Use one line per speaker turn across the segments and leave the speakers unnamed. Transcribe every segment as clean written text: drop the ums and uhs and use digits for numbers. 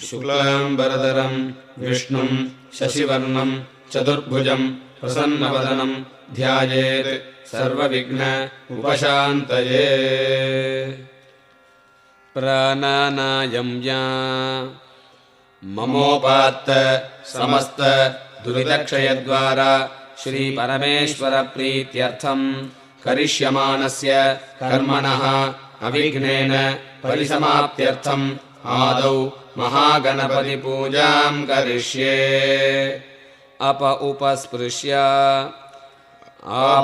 शुक्लाम्बरधरं विष्णुं शशिवर्णं चतुर्भुजं प्रसन्नवदनं ध्यायेत् सर्वविघ्न उपशान्तये। प्राणानायम्या ममोपात्त समस्त दुरितक्षयद्वारा श्री परमेश्वर प्रीत्यर्थं करिष्यमाणस्य कर्मणः अविघ्नेन परिसमाप्त्यर्थम् आदौ महागणपति पूजां करिष्ये। उपस्पृश्य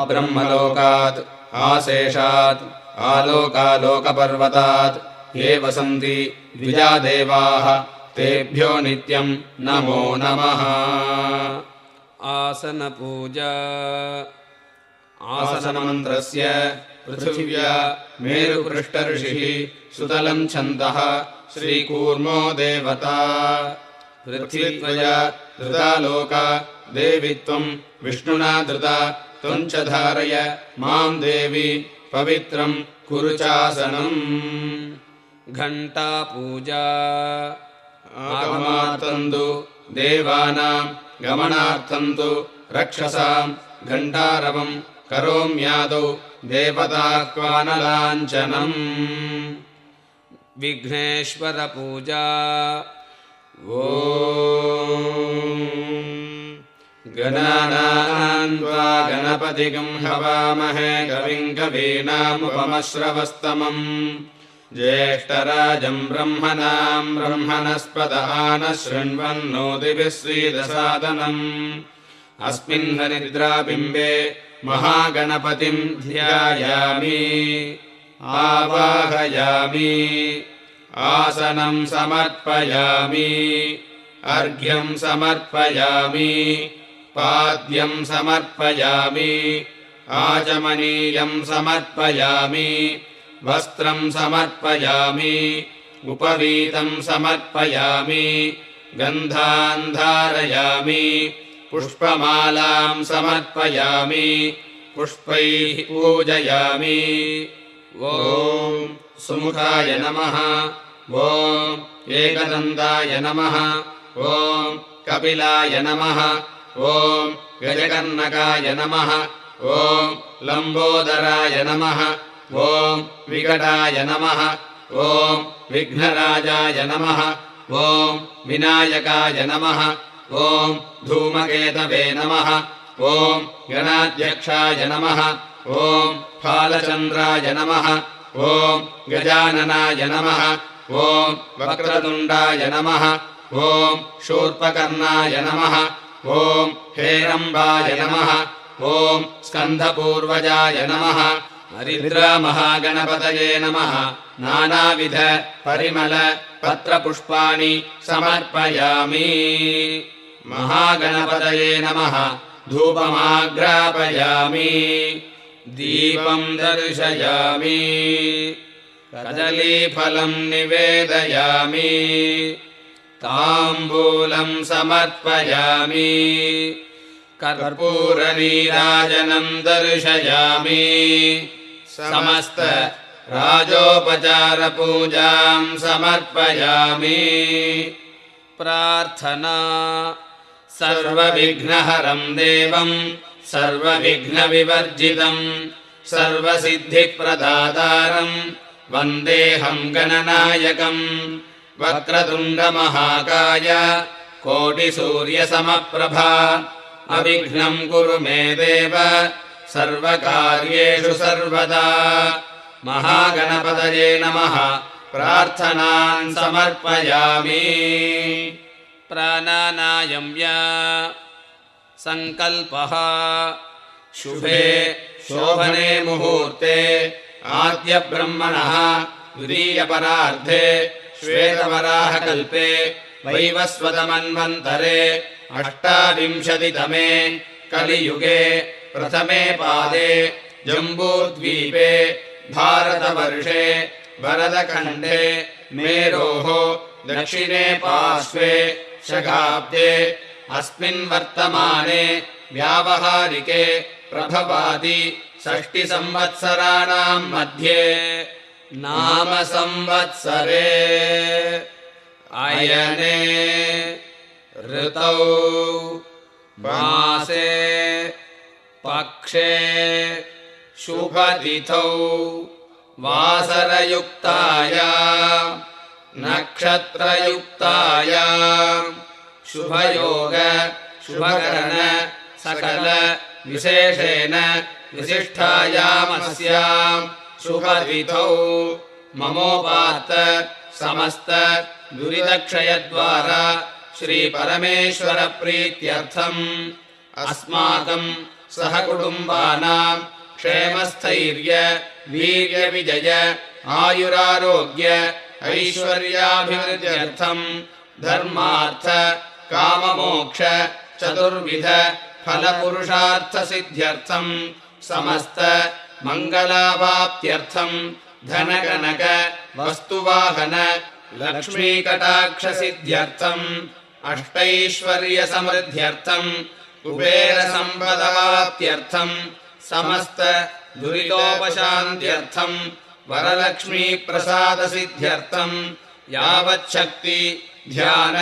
ब्रह्मलोकात् आशेषात् आलोकालोकपर्वतात् ये वसन्ति द्विजादेवाः तेभ्यो नित्यं नमो नमः। आसनपूजा आसनमन्त्रस्य पृथिव्या मेरुपृष्ठऋषिः सुतलं छन्दः श्रीकूर्मो देवता। पृथ्वीत्वया धृता लोका देवी त्वं विष्णुना धृता त्वं च धारय मां देवी पवित्रं कुरु चासनम्। घण्टापूजा आगमार्थन्तु देवानां गमनार्थन्तु रक्षसां घण्टारवं करोम्यादौ देवताह्वानलाञ्छनम्। विघ्नेश्वर पूजा गणानां त्वा गणपतिं हवामहे कविं कवीनामुपमश्रवस्तमम्। ज्येष्ठराजं ब्रह्मणां ब्रह्मणस्पत आनः शृण्वन्नोतिभिः श्रीदसादनम्। अस्मिन् हरिद्राबिम्बे महागणपतिं ध्यायामि आवाहयामि आसनं समर्पयामि अर्घ्यं समर्पयामि पाद्यं समर्पयामि आचमनीयं समर्पयामि वस्त्रं समर्पयामि उपवीतं समर्पयामि गन्धान् धारयामि पुष्पमालां समर्पयामि पुष्पैः पूजयामि। ॐ सुमुखाय नमः ॐ एकदन्ताय नमः ॐ कपिलाय नमः ॐ गजकर्णकाय नमः ॐ लम्बोदराय नमः ॐ विकटाय नमः ॐ विघ्नराजाय नमः ॐ विनायकाय नमः ॐ धूमकेतवे नमः ॐ गणाध्यक्षाय नमः ॐ फालचन्द्राय नमः ॐ गजाननाय नमः ॐ वक्रतुण्डाय नमः ॐ शूर्पकर्णाय नमः ॐ हेरम्बाय नमः ॐ स्कन्धपूर्वजाय नमः। हरिद्रामहागणपतये नमः। नानाविध परिमल पत्रपुष्पाणि समर्पयामि। महागणपतये नमः। धूपमाग्रापयामि दीपं दर्शयामि कदलीफलं निवेदयामि ताम्बूलं समर्पयामि कर्पूरनीराजनं दर्शयामि समस्त राजोपचारपूजां समर्पयामि। प्रार्थना सर्वविघ्नहरं देवं सर्वविघ्नविवर्जितं सर्वसिद्धिप्रदातारं वन्देऽहं गणनायकं। वक्रतुण्डमहाकाय कोटिसूर्यसमप्रभा अविघ्नं कुरु मे देव सर्वकार्येषु सर्वदा। महागणपतये नमः। प्रार्थनान् समर्पयामि। प्राणानायम्य संकल्पः शुभे शोभने मुहूर्ते आद्यब्रह्मणः द्वितीयपरार्धे श्वेतवराहकल्पे वैवस्वतमन्वन्तरे अष्टाविंशतितमे कलियुगे प्रथमे पादे जम्बूद्वीपे भारतवर्षे भरतखण्डे मेरोः दक्षिणे पार्श्वे शकाब्दे अस्मिन् वर्तमाने व्यावहारिके प्रभवादि षष्टिसंवत्सराणाम् मध्ये नाम संवत्सरे अयने ऋतौ मासे पक्षे शुभतिथौ वासरयुक्तायां नक्षत्रयुक्तायां शुभयोग शुभकरण सकल विशेषेण विशिष्टायामस्यां शुभतिथौ ममोपात्त समस्त दुरितक्षयद्वारा श्री परमेश्वर प्रीत्यर्थम् अस्माकं सहकुटुम्बानां क्षेमस्थैर्य वीर्य विजय आयुरारोग्य ऐश्वर्याभिवृद्ध्यर्थं धर्मार्थ काममोक्ष चतुर्विध फलपुरुषार्थसिद्ध्यर्थं समस्त मंगलावाप्त्यर्थं धनकनक वस्तुवाहन लक्ष्मीकटाक्षसिद्ध्यर्थं अष्टैश्वर्यसमृद्ध्यर्थं कुबेरसम्पदाप्त्यर्थं समस्त दुरितोपशान्त्यर्थं वरलक्ष्मीप्रसादसिद्ध्यर्थं यावच्छक्ति ध्यान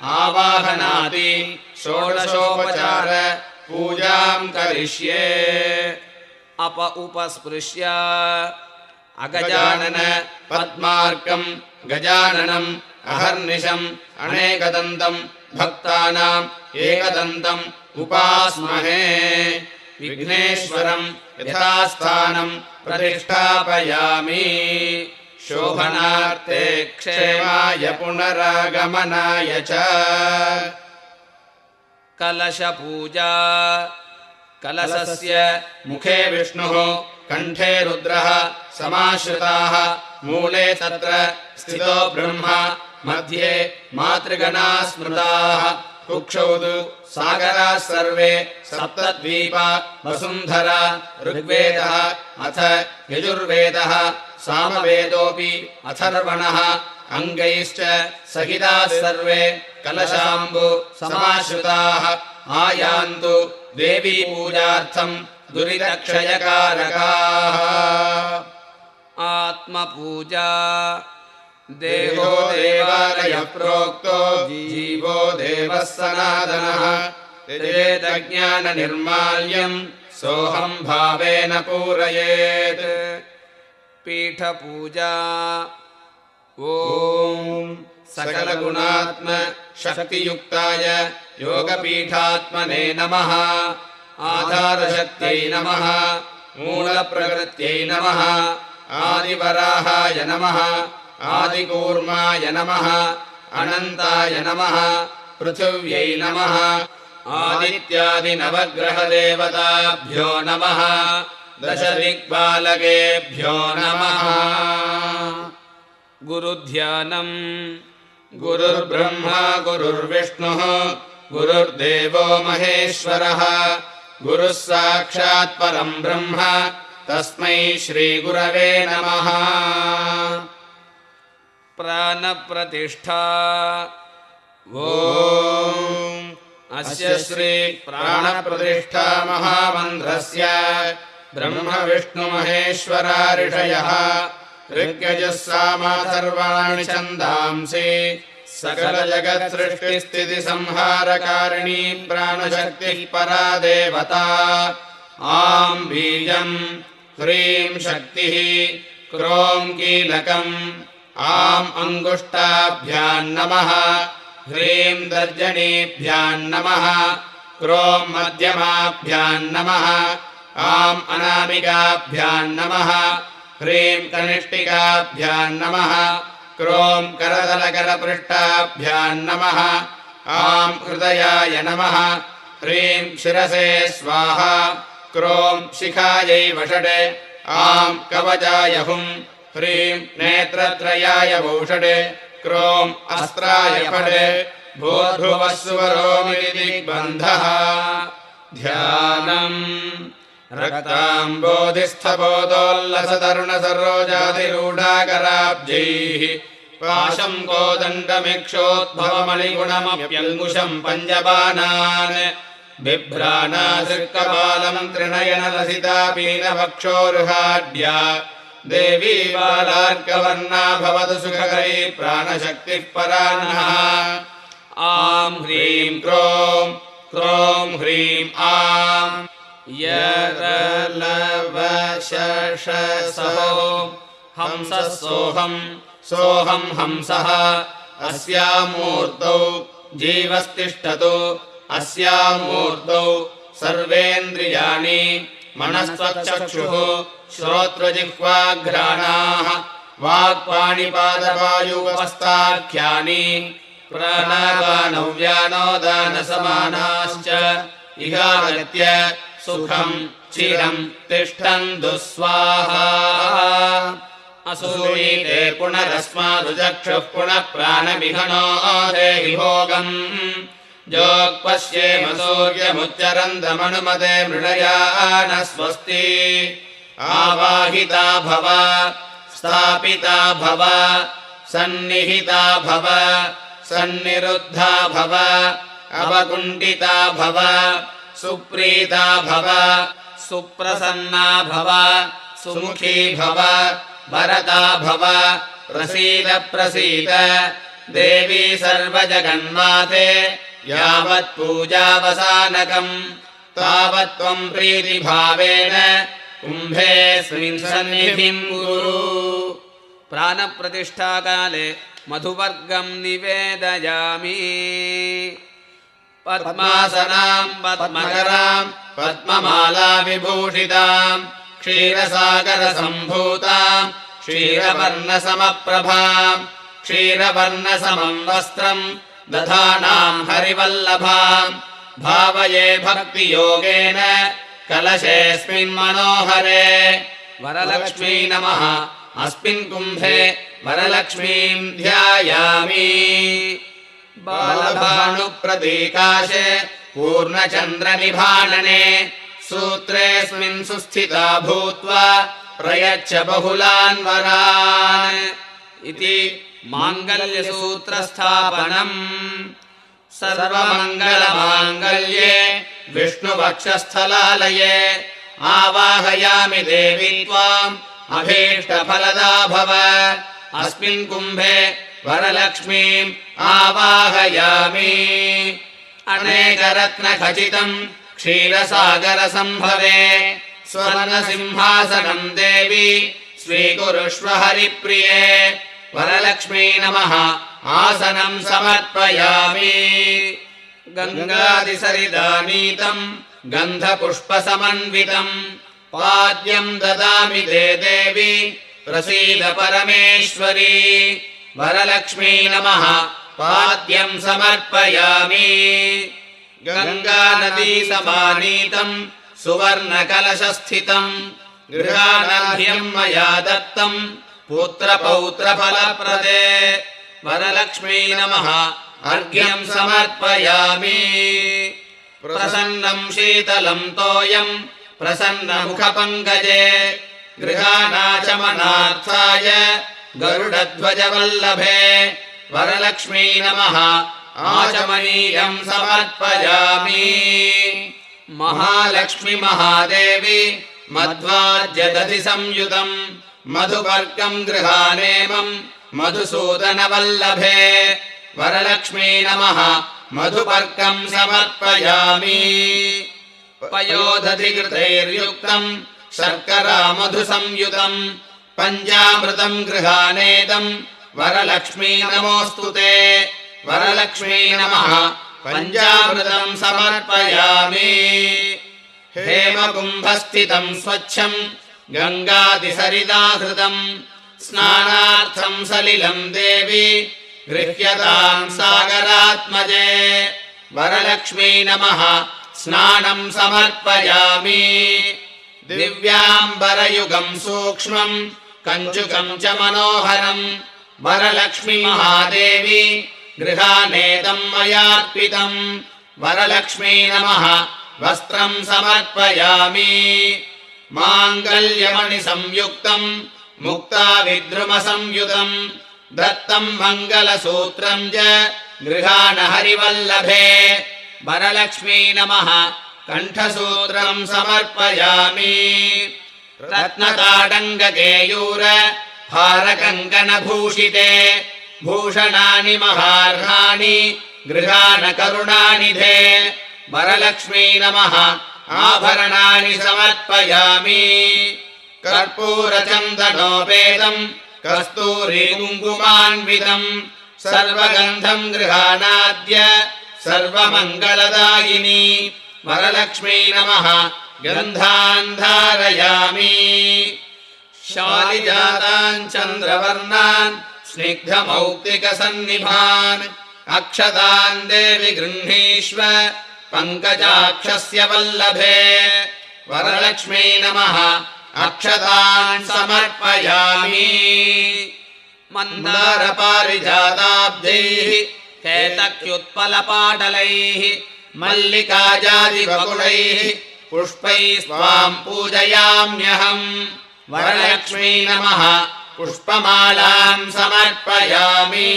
आवाहनादि षोडशोपचार पूजां करिष्ये। अप उपस्पृश्य अगजानन पद्मार्कं गजाननम् अहर्निशम् अनेकदन्तं भक्तानाम् एकदन्तम् उपास्महे। विघ्नेश्वरं यथास्थानं प्रतिष्ठापयामि। शोभनार्थे क्षेमाय पुनरागमनाय च। कलशपूजा कलशस्य मुखे विष्णुः कण्ठे रुद्रः समाश्रिताः मूले तत्र स्थितो ब्रह्मा मध्ये मातृगणाः स्मृताः कुक्षौ सागराः सर्वे सप्तद्वीपा वसुन्धरा ऋग्वेदः अथ यजुर्वेदः सामवेदोऽपि अथर्वणः अङ्गैश्च सहिताः सर्वे कलशाम्बु समाश्रिताः आयान्तु देवी पूजार्थं दुरितक्षयकारकाः। आत्मपूजा देहो देवालय प्रोक्तो जीवो देवः सनातनः त्यजेत ज्ञाननिर्माल्यं सोऽहं भावेन पूरयेत्। पीठपूजा ॐ सकलगुणात्म शक्तियुक्ताय योगपीठात्मने नमः। आधारशक्त्यै नमः। मूलप्रकृत्यै नमः। आदिवराहाय नमः। आदिकूर्माय नमः। अनन्ताय नमः। पृथिव्यै नमः। आदित्यादिनवग्रहदेवताभ्यो नमः। दशदिक्पालकेभ्यो नमः। गुरुध्यानम् गुरुर्ब्रह्मा गुरुर्विष्णुः गुरुर्देवो महेश्वरः गुरुः साक्षात् परं ब्रह्म तस्मै श्रीगुरवे नमः। प्राणप्रतिष्ठा ॐ अस्य श्री प्राणप्रतिष्ठा महामन्त्रस्य ब्रह्म विष्णु महेश्वरा ऋषयः ऋग्यजुः सामाथर्वाणि छन्दांसि सकल जगत् सृष्टि स्थिति संहारकारिणी प्राणशक्तिः परा देवता। आं बीजं ह्रीं शक्तिः क्रों कीलकम् आम् अङ्गुष्ठाभ्यां नमः। ह्रीं तर्जनीभ्यां नमः। क्रों मध्यमाभ्यां नमः। आम् अनामिकाभ्यां नमः। ह्रीं कनिष्ठिकाभ्यां नमः। क्रों करतलकरपृष्ठाभ्यां नमः। आं हृदयाय नमः। ह्रीं शिरसे स्वाहा। क्रों शिखायै वषडे। आं कवचाय हुं। ह्रीं नेत्रत्रयाय वौषडे। क्रों अस्त्राय फडे। भूर्भुवस्सुवरोमिति दिग्बन्धः। ध्यानम् रक्ताम्बोधिस्थबोधोल्लसतरुणसरोजाधिरूढाकराब्जैः पाशं कोदण्डमिक्षोद्भवमणिगुणमप्यङ्कुशं पञ्जबाणान् बिभ्राणासृक्कपालम् त्रिनयनलसिता पीनवक्षोरुहाढ्या देवी बालार्कवर्णा भवतु सुखकरी प्राणशक्तिः पराह्नः आं ह्रीं क्रों क्रों ह्रीं आं यरलवशषसो हंसः सोऽहं सोऽहं हंसः अस्यामूर्तौ जीवस्तिष्ठतु अस्यामूर्तौ सर्वेन्द्रियाणि मनस्त्वचक्षुः श्रोत्रजिह्वाघ्राणाः वाक्पाणिपादवायुवस्ताख्यानि प्राणापानव्यानोदानसमानाश्च इहागत्य सुखम् चिरम् तिष्ठन्तु स्वाहा असूयीते पुनरस्मादुचक्षुः पुनः प्राणविहनो देहि भोगम् जोक्पश्येम सूर्यमुच्चरन्तमनुमते मृडया न स्वस्ति आवाहिता भव स्थापिता भव सन्निहिता भव सन्निरुद्धा भव अवकुण्ठिता भव सुप्रीता भव सुप्रसन्ना भव सुमुखी भव वरदा भव प्रसीद प्रसीद देवी सर्वजगन्माते यावत् पूजावसानकम् तावत् त्वम् प्रीतिभावेन कुम्भेऽस्मिन् सन्निधिम् कुरु प्राणप्रतिष्ठाकाले मधुवर्गम् निवेदयामि पद्मासनाम् पद्मकराम् पद्ममाला विभूषिताम् क्षीरसागरसम्भूताम् क्षीरवर्णसमप्रभाम् क्षीरवर्णसमम् वस्त्रम् दधानाम् हरिवल्लभाम् भावये भक्तियोगेन कलशेऽस्मिन् मनोहरे वरलक्ष्मी नमः अस्मिन् कुम्भे वरलक्ष्मीम् ध्यायामि बालभानुप्रतीकाशे पूर्णचन्द्रनिभानने सूत्रेऽस्मिन् सुस्थिता भूत्वा प्रयच्छ बहुलान् वरान् इति माङ्गल्यसूत्रस्थापनम् सर्वमङ्गलमाङ्गल्ये विष्णुवक्षस्थलालये आवाहयामि देवी त्वाम् अभीष्टफलदा भव अस्मिन् कुम्भे वरलक्ष्मीम् आवाहयामि अनेकरत्नखचितम् क्षीरसागरसम्भवे स्वर्णसिंहासनम् देवी स्वीकुरुष्व हरिप्रिये वरलक्ष्मी नमः आसनम् समर्पयामि गङ्गादिसरिदानीतम् गन्धपुष्पसमन्वितम् पाद्यम् ददामि ते देवी प्रसीद परमेश्वरी वरलक्ष्मी नमः पाद्यम् समर्पयामि गङ्गानदीसमानीतम् सुवर्णकलशस्थितम् गृहानर्घ्यम् मया दत्तम् पुत्रपौत्रफलप्रदे वरलक्ष्मी नमः अर्घ्यम् समर्पयामि प्रसन्नम् शीतलम् तोयम् प्रसन्नमुखपङ्कजे गृहानाचमनार्थाय गरुडध्वजवल्लभे वरलक्ष्मी नमः आचमनीयम् समर्पयामि महालक्ष्मी महादेवी मध्वाज्यदधि संयुतम् मधुवर्गम् गृहानेमम् मधुसूदनवल्लभे वरलक्ष्मी नमः मधुवर्गम् समर्पयामि पयोदधिकृतैर्युक्तम् शर्करा मधुसंयुतम् पञ्चामृतम् गृहानेदम् वरलक्ष्मी नमोऽस्तु ते वरलक्ष्मी नमः पञ्चामृतम् समर्पयामि हेमकुम्भस्थितम् स्वच्छम् गङ्गादिसरिदाहृतम् स्नानार्थम् सलिलम् देवी गृह्यताम् सागरात्मजे वरलक्ष्मी नमः स्नानम् समर्पयामि दिव्याम्बरयुगम् सूक्ष्मम् कञ्चुकम् च मनोहरम् वरलक्ष्मी महादेवी गृहानेदम् मयार्पितम् वरलक्ष्मी नमः वस्त्रम् समर्पयामि माङ्गल्यमणिसंयुक्तम् मुक्ताविद्रुमसंयुतम् दत्तम् मङ्गलसूत्रम् च गृहाण हरिवल्लभे वरलक्ष्मी नमः कण्ठसूत्रम् समर्पयामि रत्नताडङ्गकेयूर हारकङ्कणभूषिते भूषणानि महार्हाणि गृहाणकरुणानिधे वरलक्ष्मी नमः आभरणानि समर्पयामि कर्पूरचन्दनोपेतम् कस्तूरी कुङ्कुमान्वितम् सर्वगन्धम् गृहाणाद्य सर्वमङ्गलदायिनी वरलक्ष्मी नमः गन्धान् धारयामि शालिजातान् चन्द्रवर्णान् स्निग्धमौक्तिकसन्निभान् अक्षतान् देवि गृह्णीष्व पङ्कजाक्षस्य वल्लभे वरलक्ष्मी नमः अक्षतान् समर्पयामि मन्दारपारिजाताब्दैः केतक्युत्पलपाटलैः मल्लिकाजादिबकुलैः पुष्पैः स्वाम् पूजयाम्यहम् वरलक्ष्मी नमः पुष्पमालाम् समर्पयामि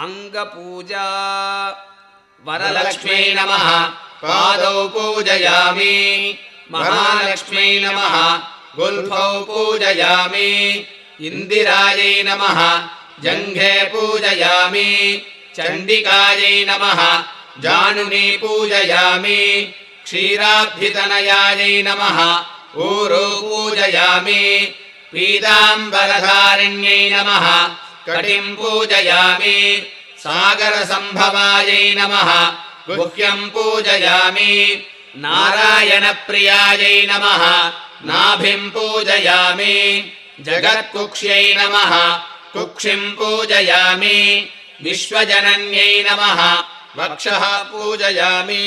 अङ्गपूजा वरलक्ष्मी नमः पादौ पूजयामि महालक्ष्मी नमः गुल्फौ पूजयामि इन्दिरायै नमः जङ्घे पूजयामि चण्डिकायै नमः जानुनी पूजयामि क्षीराब्धितनयायै नमः ऊरू पूजयामि पीताम्बरधारिण्यै नमः कटिम् पूजयामि सागरसम्भवायै नमः गुह्यम् पूजयामि नारायणप्रियायै नमः नाभिम् पूजयामि जगत्कुक्ष्यै नमः कुक्षिम् पूजयामि विश्वजनन्यै नमः वक्षः पूजयामि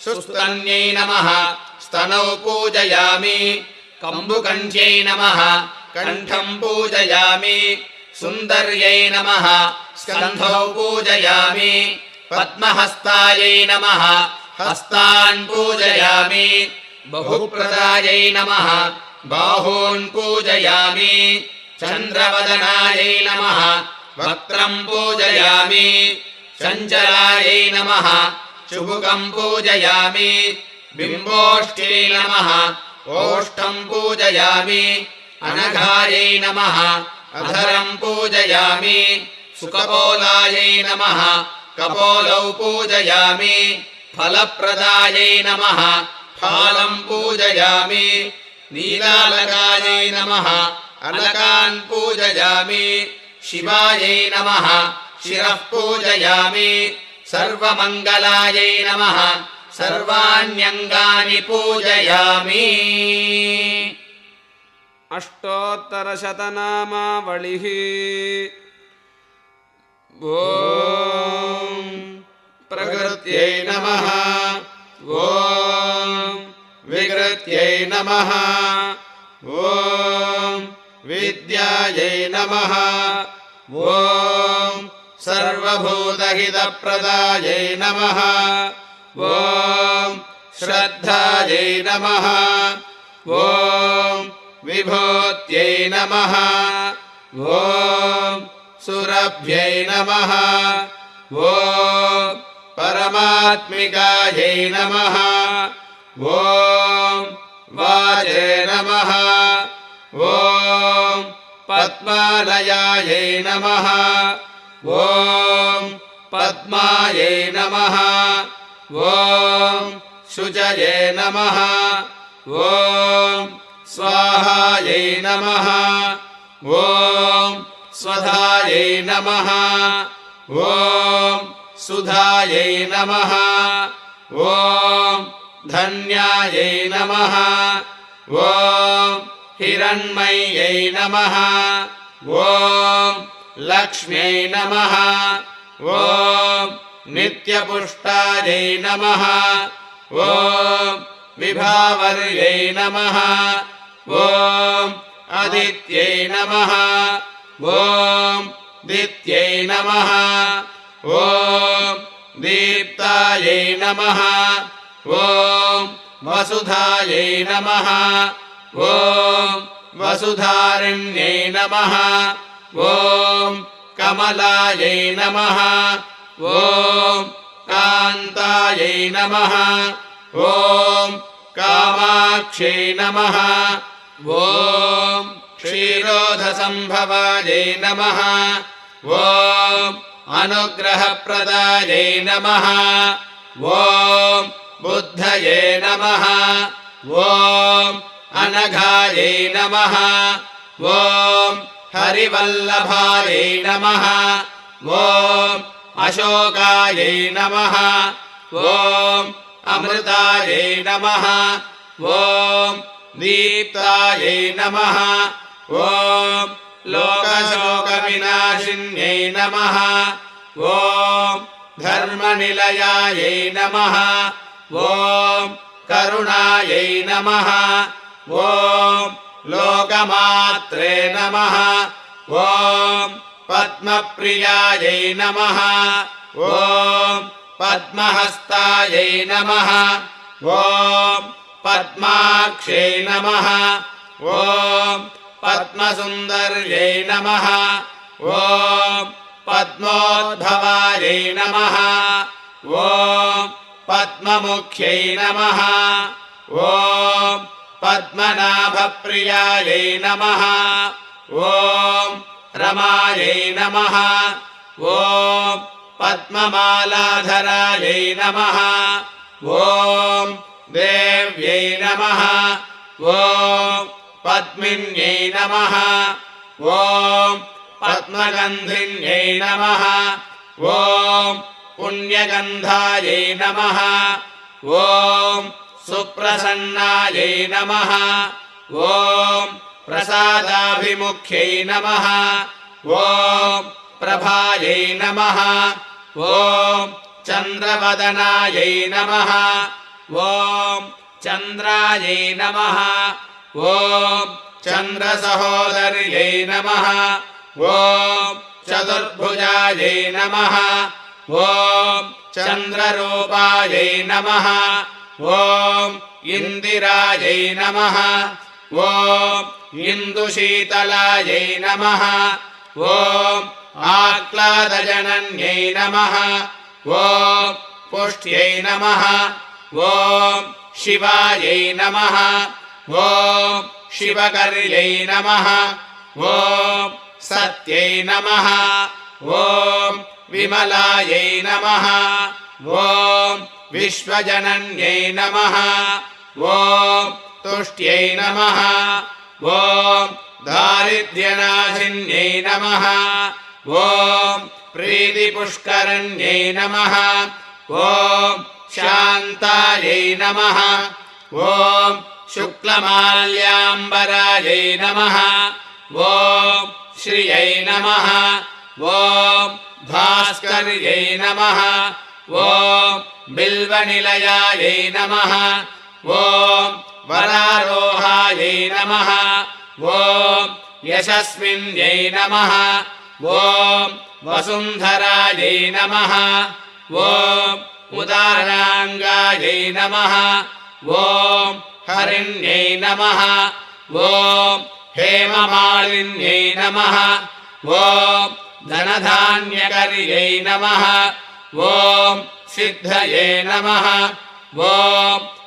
सुस्तन्यै नमः स्तनौ पूजयामि कम्बुकण्ठ्यै नमः कण्ठम् पूजयामि सुन्दर्यै नमः स्कन्धौ पूजयामि पद्महस्तायै नमः हस्तान् पूजयामि बहुप्रदायै नमः बाहून् पूजयामि चन्द्रवदनायै नमः वक्त्रम् पूजयामि चञ्चलायै नमः चुबुकम् पूजयामि बिम्बोष्ठ्यै नमः ओष्ठम् पूजयामि अनघायै नमः अधरम् पूजयामि सुकपोलायै नमः कपोलौ पूजयामि फलप्रदायै नमः फालम् पूजयामि नीलालकायै नमः अलकान् पूजयामि शिवायै नमः शिरः पूजयामि सर्वमङ्गलायै नमः सर्वाण्यङ्गानि पूजयामि अष्टोत्तरशतनामावलिः ॐ प्रकृत्यै नमः ॐ विकृत्यै नमः ॐ विद्यायै नमः ॐ सर्वभूतहितप्रदायै नमः ॐ श्रद्धायै नमः ॐ विभूत्यै नमः ॐ सुरभ्यै नमः ॐ परमात्मिकायै नमः ॐ वाचे नमः ॐ पद्मालयायै नमः ॐ पद्मायै नमः ॐ शुचये नमः ॐ स्वाहायै नमः ॐ स्वधायै नमः ॐ सुधायै नमः ॐ धन्यायै नमः ॐ हिरण्मय्यै नमः ॐ लक्ष्म्यै नमः ॐ नित्यपुष्टायै नमः ॐ विभावर्यै नमः ॐ आदित्यै नमः ॐ दित्यै नमः ॐ दीप्तायै नमः ॐ वसुधायै नमः ॐ वसुधारिण्यै नमः ॐ कमलायै नमः ॐ कान्तायै नमः ॐ कामाक्ष्यै नमः ॐ क्षीरोधसम्भवायै नमः ॐ अनुग्रहप्रदायै नमः ॐ बुद्धये नमः ॐ अनघायै नमः ॐ हरिवल्लभायै नमः ॐ अशोकायै नमः ॐ अमृतायै नमः ॐ दीप्तायै नमः ॐ लोकशोकविनाशिन्यै नमः ॐ धर्मनिलयायै नमः ॐ करुणायै नमः ॐ लोकमात्रे नमः ॐ पद्मप्रियायै नमः ॐ पद्महस्तायै नमः ॐ पद्माक्षै नमः ॐ पद्मसुन्दर्यै नमः ॐ पद्मोद्भवायै नमः ॐ पद्ममुख्यै नमः ॐ पद्मनाभप्रियायै नमः ॐ रमायै नमः ॐ पद्ममालाधरायै नमः ॐ देव्यै नमः ॐ पद्मिन्यै नमः ॐ पद्मगन्धिन्यै नमः ॐ पुण्यगन्धायै नमः ॐ सुप्रसन्नायै नमः ॐ प्रसादाभिमुख्यै नमः ॐ प्रभायै नमः ॐ चन्द्रवदनायै नमः ॐ चन्द्रायै नमः ॐ चन्द्रसहोदर्यै नमः ॐ चतुर्भुजायै नमः ॐ चन्द्ररूपायै नमः ॐ इन्दिरायै नमः ॐ इन्दुशीतलायै नमः ॐ आह्लादजनन्यै नमः ॐ पुष्ट्यै नमः ॐ शिवायै नमः ॐ शिवकर्यै नमः ॐ सत्यै नमः ॐ विमलायै नमः ॐ विश्वजनन्यै नमः ॐ तुष्ट्यै नमः ॐ दारिद्र्यनाशिन्यै नमः ॐ प्रीतिपुष्करण्यै नमः ॐ शान्तायै नमः ॐ शुक्लमाल्याम्बरायै नमः ॐ श्रियै नमः ॐ भास्कर्यै नमः ॐ बिल्वनिलयायै नमः ॐ वरारोहायै नमः ॐ यशस्विन्यै नमः ॐ वसुन्धरायै नमः ॐ उदाराङ्गायै नमः ॐ हरिण्यै नमः ॐ हेममालिन्यै नमः ॐ धनधान्यकर्यै नमः ॐ सिद्धये नमः ॐ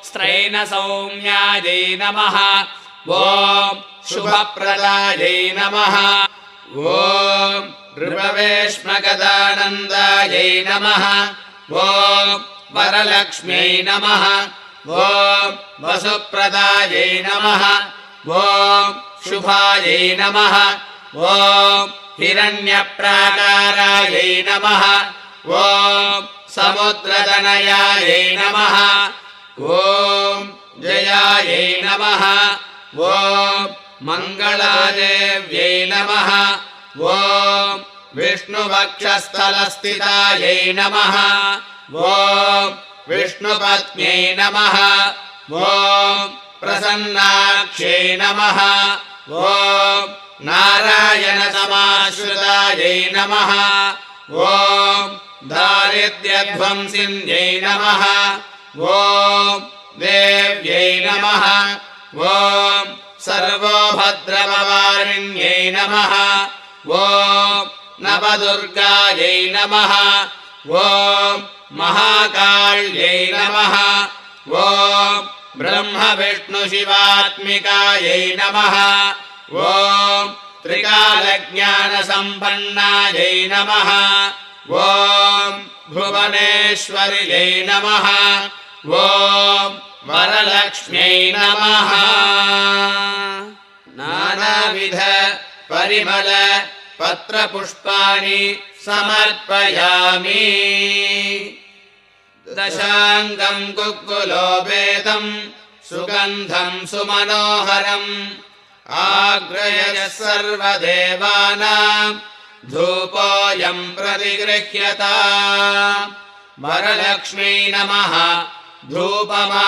स्त्रैणसौम्यायै नमः ॐ शुभप्रदायै नमः ॐ नृपवेश्मगदानन्दायै नमः ॐ वरलक्ष्म्यै नमः ॐ वसुप्रदायै नमः ॐ शुभायै नमः ॐ हिरण्यप्राकारायै नमः ॐ समुद्रतनयायै नमः ॐ जयायै नमः ॐ मङ्गलादेव्यै नमः ॐ विष्णुवक्षस्थलस्थितायै नमः ॐ विष्णुपत्न्यै नमः ॐ प्रसन्नाक्ष्यै नमः ॐ नारायणसमाश्रितायै नमः ॐ दारिद्र्यध्वंसिन्यै नमः ॐ देव्यै नमः ॐ सर्वोभद्रववारिण्यै नमः ॐ नवदुर्गायै नमः ॐ महाकाल्यै नमः ॐ ब्रह्मविष्णुशिवात्मिकायै नमः ॐ त्रिकालज्ञानसम्पन्नायै नमः ॐ भुवनेश्वर्यै नमः ॐ वरलक्ष्म्यै नमः नानाविध परिमल पत्रपुष्पाणि समर्पयामि दशाङ्गं कुक्कुलोपेतं सुगन्धं सुमनोहरम् आग्रह्य सर्वदेवानां धूपोऽयं प्रतिगृह्यताम् वरलक्ष्म्यै नमः धूपमाग्रापयामि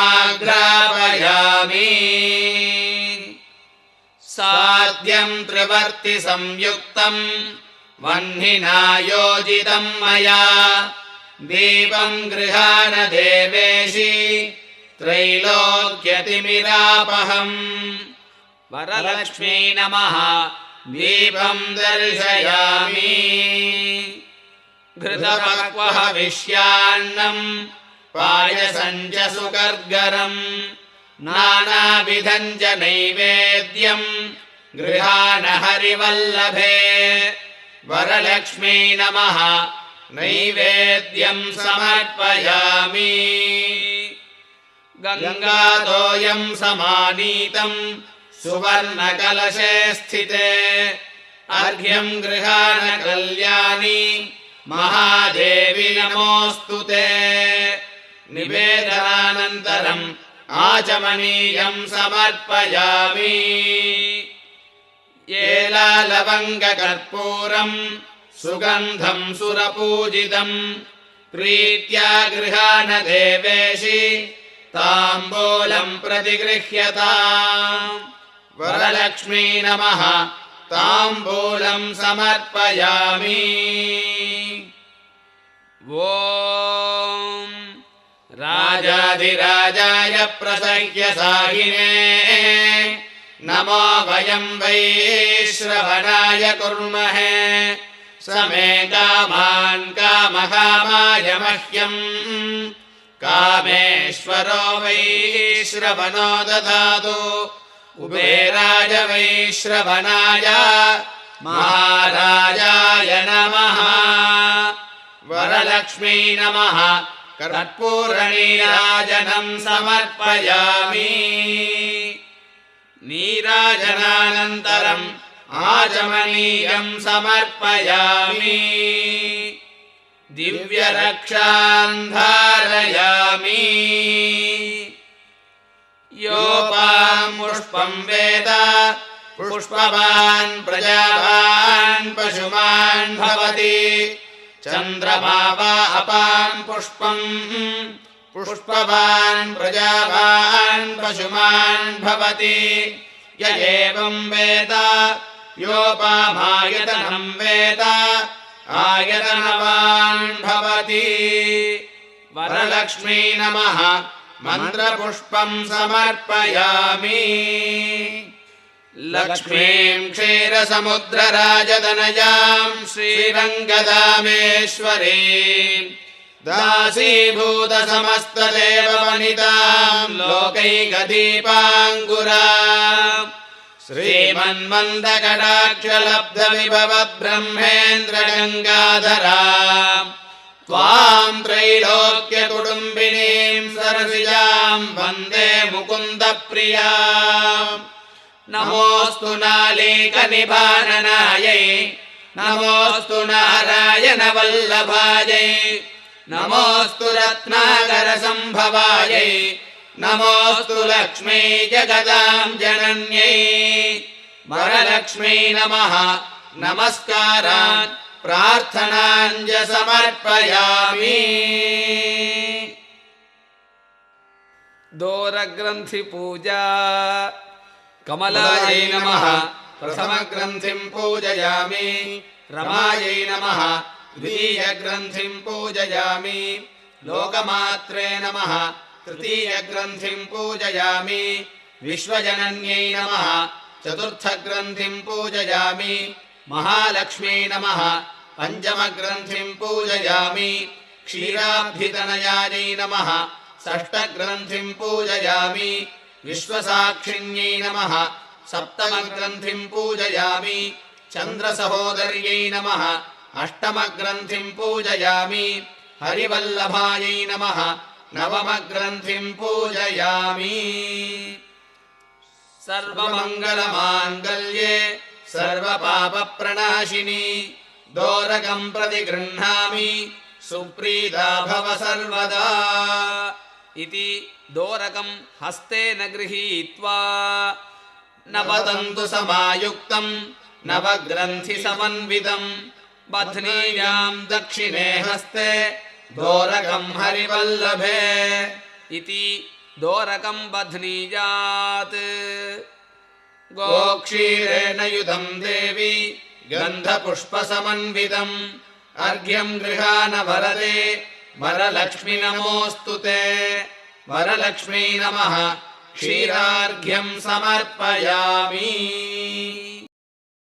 साद्यं त्रिवर्तिसंयुक्तं वह्निना योजितं मया दीपं गृहाण देवेशि त्रैलोक्यतिमिरापहम् वरलक्ष्म्यै नमः दीपं दर्शयामि घृतपक्वहविष्यान्नं पायसं च सुकर्गरम् नानाविधं च नैवेद्यं गृहाण हरिवल्लभे वरलक्ष्म्यै नमः नैवेद्यं समर्पयामि गङ्गातोयं समानीतं सुवर्णकलशे स्थिते अर्घ्यं गृहाण कल्याणि महादेवी नमोऽस्तु ते निवेदनानन्तरम् आचमनीयं समर्पयामि एलालवङ्गकर्पूरं सुगन्धं सुरपूजितं प्रीत्या गृहाण देवेशि ताम्बूलं प्रतिगृह्यताम् वरलक्ष्म्यै नमः ताम्बूलं समर्पयामि ॐ राजाधिराजाय प्रसह्यसाहिने नमो वयं वै श्रवणाय कुर्महे समे कामान् कामकामाय मह्यम् कामेश्वरो वै श्रवणो ददातु कुबेराय वै श्रवणाय महाराजाय नमः वरलक्ष्म्यै नमः कर्पूरनीराजनं समर्पयामि नीराजनानन्तरम् आचमनीयं समर्पयामि दिव्यरक्षां धारयामि योपां पुष्पं वेद पुष्पवान् प्रजावान् पशुमान् भवति चन्द्रमा वा अपां पुष्पं पुष्पवान् प्रजावान् पशुमान् भवति य एवं वेद योपामायतनं वेद आयतनवान् भवति वरलक्ष्म्यै नमः मन्त्रपुष्पं समर्पयामि लक्ष्मीं क्षीरसमुद्रराजतनयां श्रीरङ्गधामेश्वरीं दासीभूतसमस्तदेववनितां लोकैकदीपाङ्कुरां श्रीमन्मन्दकटाक्षलब्धविभवद्ब्रह्मेन्द्रगङ्गाधरां त्वां त्रैलोक्यकुटुम्बिनीं सरसिजां वन्दे मुकुन्दप्रियाम् नमोऽस्तु नालीकनिभाननायै नमोऽस्तु नारायणवल्लभायै नमोऽस्तु रत्नाकरसम्भवायै नमोऽस्तु लक्ष्मी जगदां जनन्यै वरलक्ष्म्यै नमः नमस्कारान् प्रार्थनाञ्च समर्पयामि दोरग्रन्थि पूजा कमलायै नमः प्रथमग्रन्थिं पूजयामि रमायै नमः द्वितीयग्रन्थिं पूजयामि लोकमात्रे नमः तृतीयग्रन्थिं पूजयामि विश्वजनन्यै नमः चतुर्थग्रन्थिं पूजयामि महालक्ष्म्यै नमः पञ्चमग्रन्थिं पूजयामि क्षीराब्धितनयायै नमः षष्ठग्रन्थिम् पूजयामि विश्वसाक्षिण्यै नमः सप्तमग्रन्थिम् पूजयामि चन्द्रसहोदर्यै नमः अष्टमग्रन्थिम् पूजयामि हरिवल्लभायै नमः नवमग्रन्थिम् पूजयामि सर्वमङ्गलमाङ्गल्ये सर्वपापप्रणाशिनी दोरकम् प्रतिगृह्णामि सुप्रीता भव सर्वदा इति दोरकम् हस्तेन गृहीत्वा नवतन्तु समायुक्तम् नवग्रन्थिसमन्वितम् बध्नीयाम् दक्षिणे हस्ते दोरकम् हरिवल्लभे इति दोरकम् बध्नीयात् गोक्षीरेण युधम् देवी गन्धपुष्पसमन्वितम् अर्घ्यम् गृहाण वरदे वरलक्ष्मि नमोऽस्तु ते वरलक्ष्मी नमः क्षीरार्घ्यम् समर्पयामि।